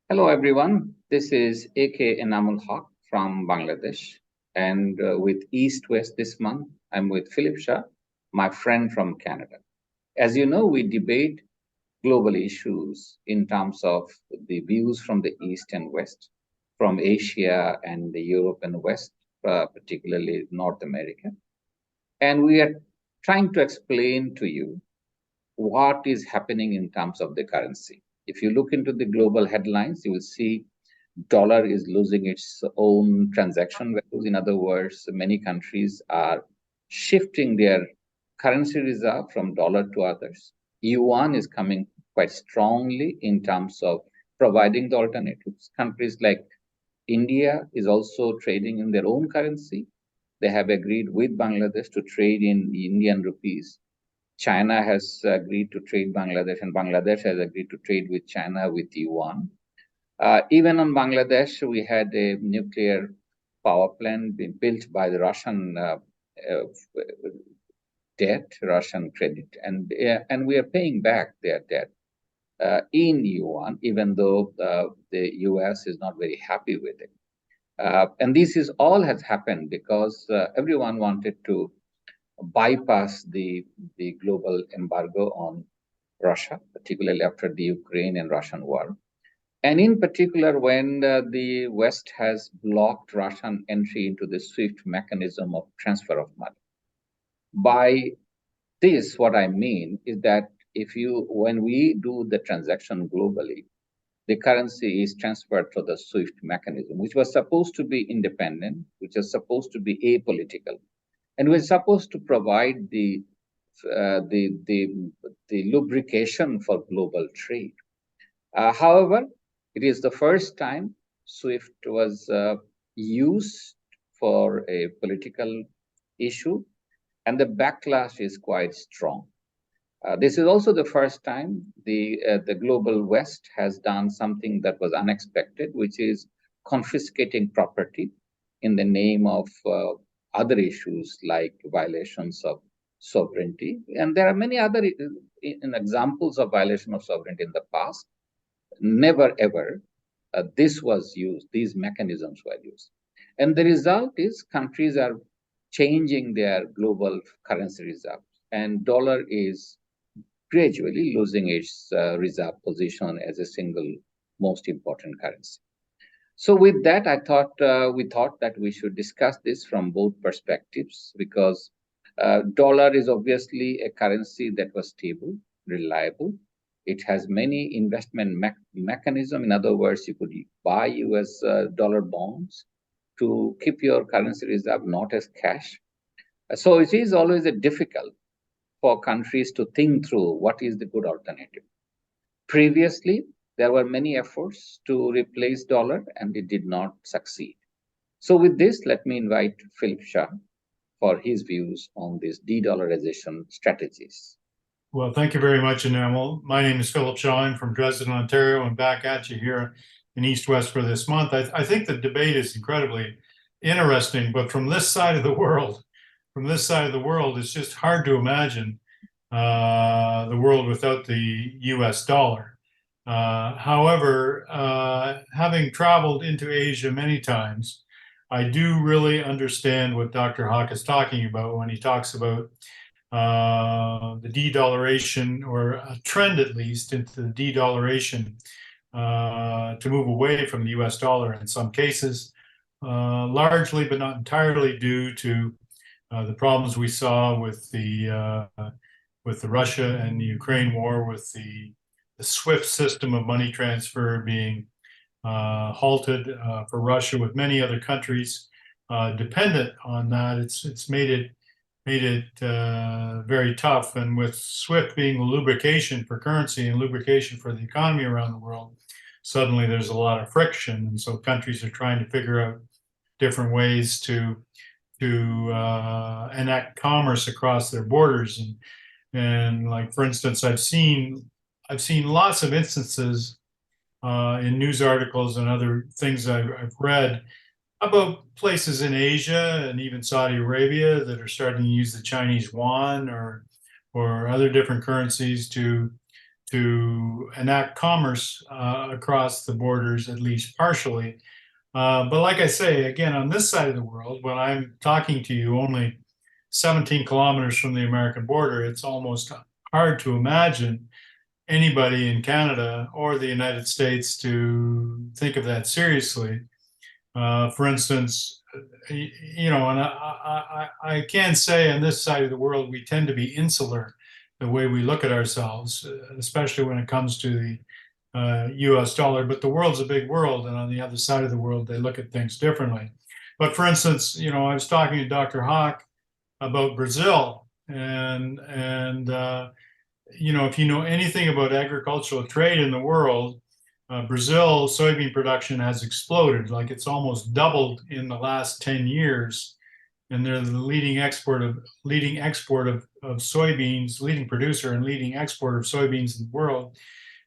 Hello, everyone. This is Haque Enamul Haque from Bangladesh. And with East West this month, I'm with Philip Shah, my friend from Canada. As you know, we debate global issues in terms of the views from the East and West, from Asia and the Europe and West, particularly North America. And we are trying to explain to you what is happening in terms of the currency. If you look into the global headlines, you will see dollar is losing its own transaction values. In other words, many countries are shifting their currency reserve from dollar to others. Yuan is coming quite strongly in terms of providing the alternatives. Countries like India is also trading in their own currency. They have agreed with Bangladesh to trade in Indian rupees. China has agreed to trade Bangladesh, and Bangladesh has agreed to trade with China with yuan. Even on Bangladesh, we had a nuclear power plant being built by the Russian uh, debt, Russian credit, and we are paying back their debt in yuan, even though the U.S. is not very happy with it. And this is all has happened because everyone wanted to bypass the global embargo on Russia, particularly after the Ukraine and Russian war. And in particular, when the West has blocked Russian entry into the SWIFT mechanism of transfer of money. By this, what I mean is that when we do the transaction globally, the currency is transferred through the SWIFT mechanism, which was supposed to be independent, which is supposed to be apolitical, and was supposed to provide uh, the, the, the lubrication for global trade. However, it is the first time SWIFT was used for a political issue, and the backlash is quite strong. This is also the first time the global West has done something that was unexpected, which is confiscating property in the name of other issues like violations of sovereignty. And there are many other examples of violation of sovereignty in the past. Never ever this was used, these mechanisms were used. And the result is countries are changing their global currency reserves, and dollar is gradually losing its reserve position as a single most important currency. So with that, we thought that we should discuss this from both perspectives because dollar is obviously a currency that was stable, reliable. It has many investment mechanism. In other words, you could buy U.S. Dollar bonds to keep your currency reserve not as cash. So it is always a difficult for countries to think through what is the good alternative. Previously, there were many efforts to replace dollar and it did not succeed. So with this, let me invite Philip Shah for his views on these de-dollarization strategies. Well, thank you very much, Enamul. My name is Philip Shaw. I'm from Dresden, Ontario, and back at you here in East West for this month. I think the debate is incredibly interesting, but from this side of the world, it's just hard to imagine the world without the US dollar. However, having traveled into Asia many times, I do really understand what Dr. Haque is talking about when he talks about the de-dollarization, or a trend at least into the de-dollarization, to move away from the US dollar in some cases, largely but not entirely due to the problems we saw with the Russia and the Ukraine war, with the SWIFT system of money transfer being halted for Russia, with many other countries dependent on that. It's made it very tough. And with SWIFT being lubrication for currency and lubrication for the economy around the world, suddenly there's a lot of friction. And so countries are trying to figure out different ways to enact commerce across their borders. And like, for instance, I've seen lots of instances in news articles and other things I've read about places in Asia and even Saudi Arabia that are starting to use the Chinese yuan or other different currencies to to enact commerce across the borders, at least partially. But like I say, again, on this side of the world, when I'm talking to you only 17 kilometers from the American border, it's almost hard to imagine anybody in Canada or the United States to think of that seriously. For instance, you know, and I can say on this side of the world, we tend to be insular the way we look at ourselves, especially when it comes to the US dollar. But the world's a big world, and on the other side of the world, they look at things differently. But for instance, you know, I was talking to Dr. Haque about Brazil, and you know, if you know anything about agricultural trade in the world, Brazil soybean production has exploded. Like it's almost doubled in the last 10 years. And they're the leading export of soybeans, leading producer and leading exporter of soybeans in the world.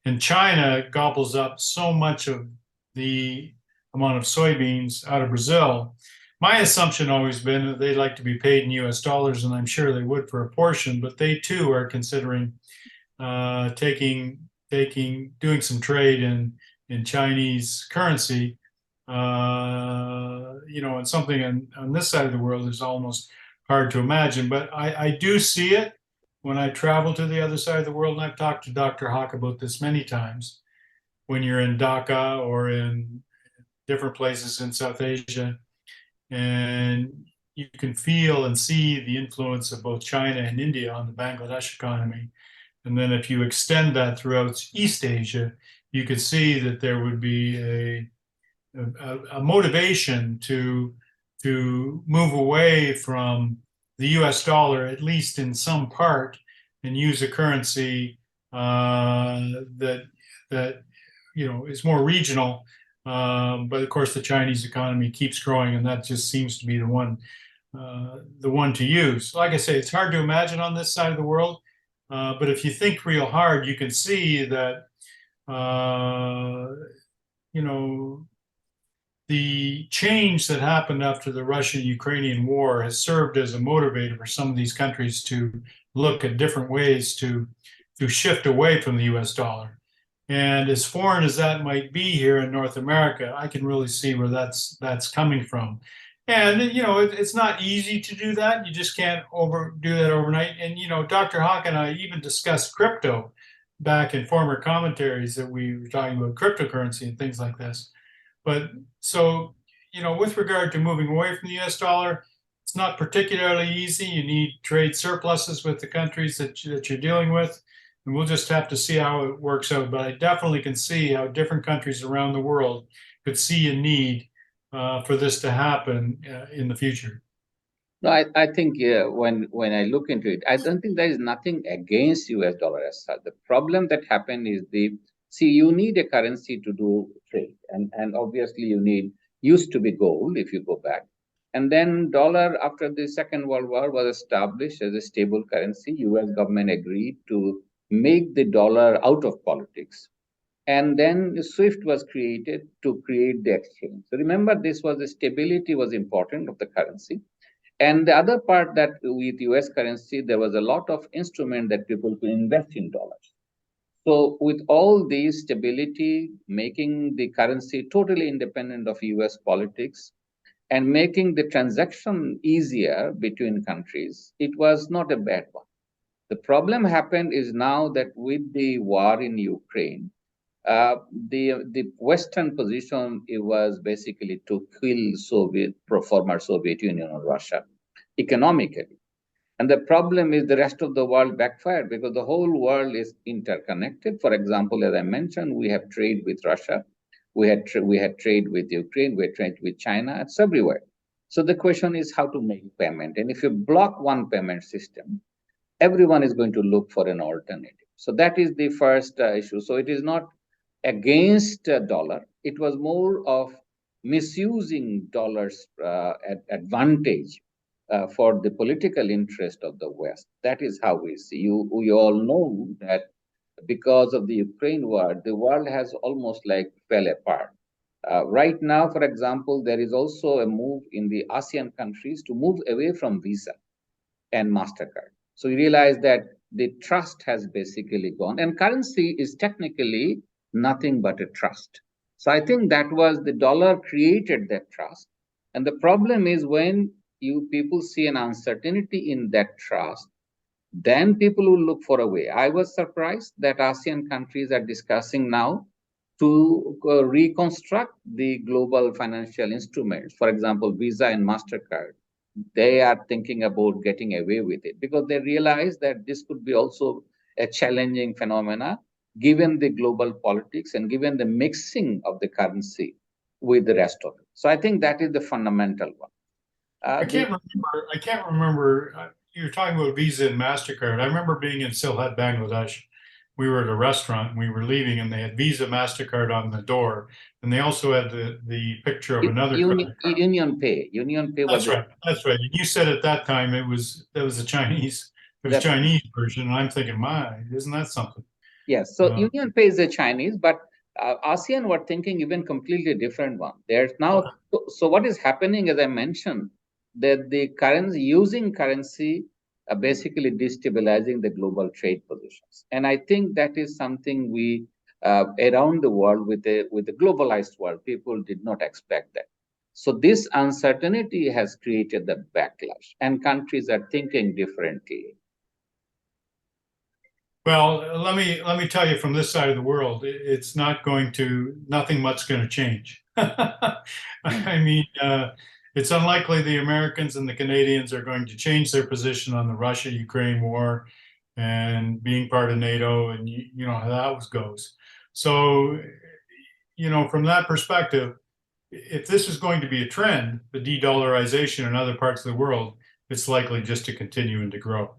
And China gobbles up so much of the amount of soybeans out of Brazil. My assumption always been that they'd like to be paid in US dollars, and I'm sure they would for a portion, but they too are considering doing some trade in Chinese currency. You know, and something on this side of the world is almost hard to imagine, but I do see it when I travel to the other side of the world, and I've talked to Dr. Haque about this many times. When you're in Dhaka or in different places in South Asia, and you can feel and see the influence of both China and India on the Bangladesh economy. And then if you extend that throughout East Asia, you could see that there would be a motivation to move away from the US dollar, at least in some part, and use a currency that you know is more regional. But of course, the Chinese economy keeps growing, and that just seems to be the one to use. Like I say, it's hard to imagine on this side of the world, but if you think real hard, you can see that you know, the change that happened after the Russian-Ukrainian war has served as a motivator for some of these countries to look at different ways to shift away from the US dollar. And as foreign as that might be here in North America, I can really see where that's coming from. And, you know, it's not easy to do that. You just can't do that overnight. And, you know, Dr. Haque and I even discussed crypto back in former commentaries that we were talking about cryptocurrency and things like this. But so, you know, with regard to moving away from the US dollar, it's not particularly easy. You need trade surpluses with the countries that you're dealing with. And we'll just have to see how it works out. But I definitely can see how different countries around the world could see a need for this to happen in the future. No, I think when I look into it, I don't think there is nothing against US dollar as such. The problem that happened is you need a currency to do trade, and obviously used to be gold if you go back, and then dollar after the Second World War was established as a stable currency. US government agreed to make the dollar out of politics. And then SWIFT was created to create the exchange. So remember, the stability was important of the currency. And the other part that with US currency, there was a lot of instrument that people could invest in dollars. So with all these stability, making the currency totally independent of US politics and making the transaction easier between countries, it was not a bad one. The problem happened is now that with the war in Ukraine, the Western position, it was basically to kill former Soviet Union or Russia economically. And the problem is the rest of the world backfired because the whole world is interconnected. For example, as I mentioned, we have trade with Russia, we had trade with Ukraine, we had trade with China. It's everywhere. So the question is how to make payment. And if you block one payment system, everyone is going to look for an alternative. So that is the first issue. So it is not against dollar. It was more of misusing dollars advantage for the political interest of the West. That is how we see. We all know that because of the Ukraine war, the world has almost like fell apart. Right now, for example, there is also a move in the ASEAN countries to move away from Visa and MasterCard. So you realize that the trust has basically gone. And currency is technically nothing but a trust. So I think that was the dollar created that trust. And the problem is when you people see an uncertainty in that trust, then people will look for a way. I was surprised that ASEAN countries are discussing now to reconstruct the global financial instruments. For example, Visa and MasterCard. They are thinking about getting away with it because they realize that this could be also a challenging phenomena given the global politics and given the mixing of the currency with the rest of it. So I think that is the fundamental one. I The can't remember. I can't remember. You're talking about Visa and MasterCard. I remember being in Sylhet, Bangladesh. We were at a restaurant and we were leaving, and they had Visa, MasterCard on the door, and they also had the picture of another credit card. Union Pay was That's right. That's right. And you said at that time it was a Chinese. It was that Chinese version, and I'm thinking, my, isn't that something? yes. So Union Pay is a Chinese, but ASEAN were thinking even completely different one. There's now so what is happening, as I mentioned, that the currency using currency basically destabilizing the global trade positions, and I think that is something we around the world with the globalized world, people did not expect that. So this uncertainty has created the backlash, and countries are thinking differently. Well, let me tell you from this side of the world, it's not going to, nothing much going to change. I mean, it's unlikely the Americans and the Canadians are going to change their position on the Russia-Ukraine war and being part of NATO, and you know how that goes. So, you know, from that perspective, if this is going to be a trend, the de-dollarization in other parts of the world, it's likely just to continue and to grow.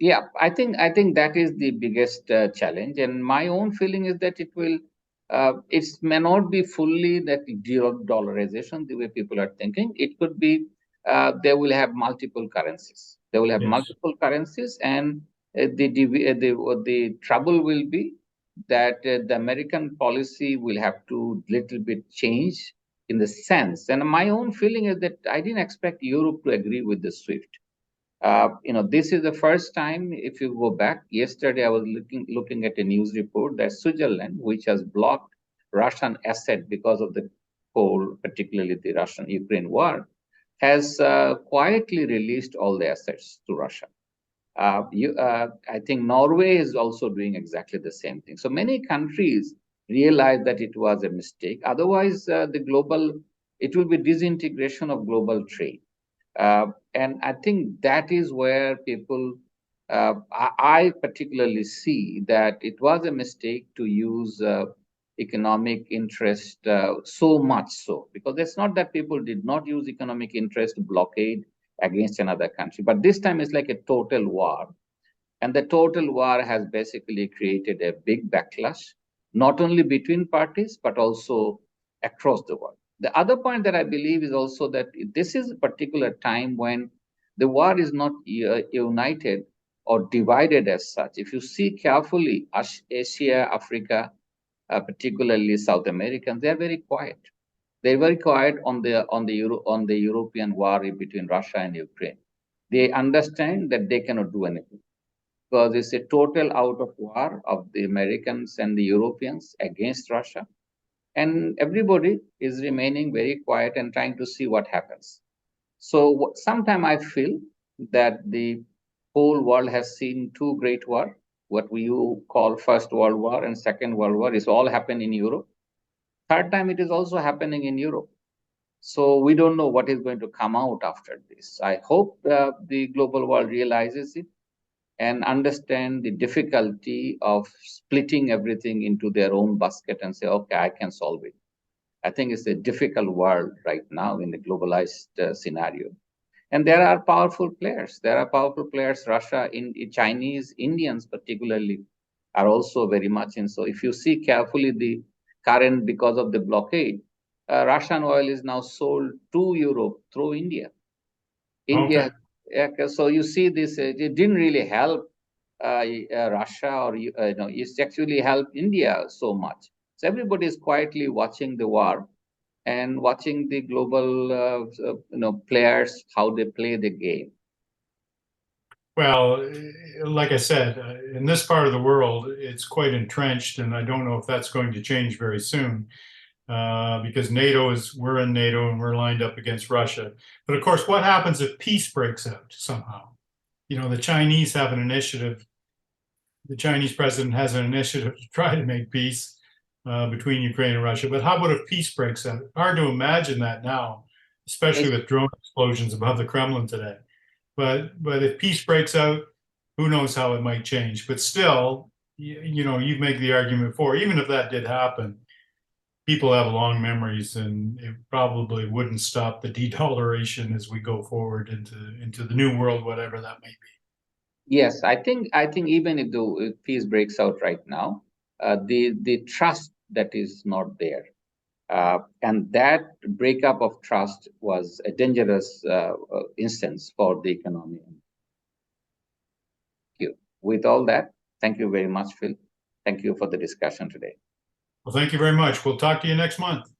Yeah, I think that is the biggest challenge, and my own feeling is that it will. It may not be fully that dollarization the way people are thinking. It could be they will have multiple currencies. They will have Yes. multiple currencies, and the trouble will be that the American policy will have to little bit change in the sense. And my own feeling is that I didn't expect Europe to agree with the SWIFT. This is the first time. If you go back, yesterday I was looking at a news report that Switzerland, which has blocked Russian asset because of the whole, particularly the Russian-Ukraine war, has quietly released all the assets to Russia. I think Norway is also doing exactly the same thing. So many countries realize that it was a mistake. Otherwise, it will be disintegration of global trade. And I think that is where people, I particularly see that it was a mistake to use economic interest so much so, because it's not that people did not use economic interest to blockade against another country, but this time it's like a total war. And the total war has basically created a big backlash, not only between parties, but also across the world. The other point that I believe is also that this is a particular time when the war is not united or divided as such. If you see carefully, Asia, Africa, particularly South Americans, they are very quiet. They're very quiet on the European war between Russia and Ukraine. They understand that they cannot do anything because it's a total out of war of the Americans and the Europeans against Russia. And everybody is remaining very quiet and trying to see what happens. So sometimes I feel that the whole world has seen two great wars, what we call First World War and Second World War. It's all happened in Europe. Third time it is also happening in Europe. So we don't know what is going to come out after this. I hope the global world realizes it and understand the difficulty of splitting everything into their own basket and say, okay, I can solve it. I think it's a difficult world right now in the globalized scenario. And there are powerful players. There are powerful players. Russia, Chinese, Indians particularly are also very much in. So if you see carefully the current because of the blockade, Russian oil is now sold to Europe through India. Okay. So you see this, it didn't really help Russia or it's actually helped India so much. So everybody is quietly watching the war and watching the global players how they play the game. Well, like I said, in this part of the world, it's quite entrenched, and I don't know if that's going to change very soon. Because we're in NATO and we're lined up against Russia. But of course, what happens if peace breaks out somehow? You know, the Chinese have an initiative. The Chinese president has an initiative to try to make peace between Ukraine and Russia. But how about if peace breaks out? Hard to imagine that now, especially with drone explosions above the Kremlin today. But if peace breaks out, who knows how it might change? But still, you know, you make the argument for, even if that did happen, people have long memories, and it probably wouldn't stop the de-dollarization as we go forward into the new world, whatever that may be. Yes, I think even if peace breaks out right now, the trust that is not there, and that breakup of trust was a dangerous instance for the economy. Thank you. With all that, thank you very much, Phil. Thank you for the discussion today. Well, thank you very much. We'll talk to you next month.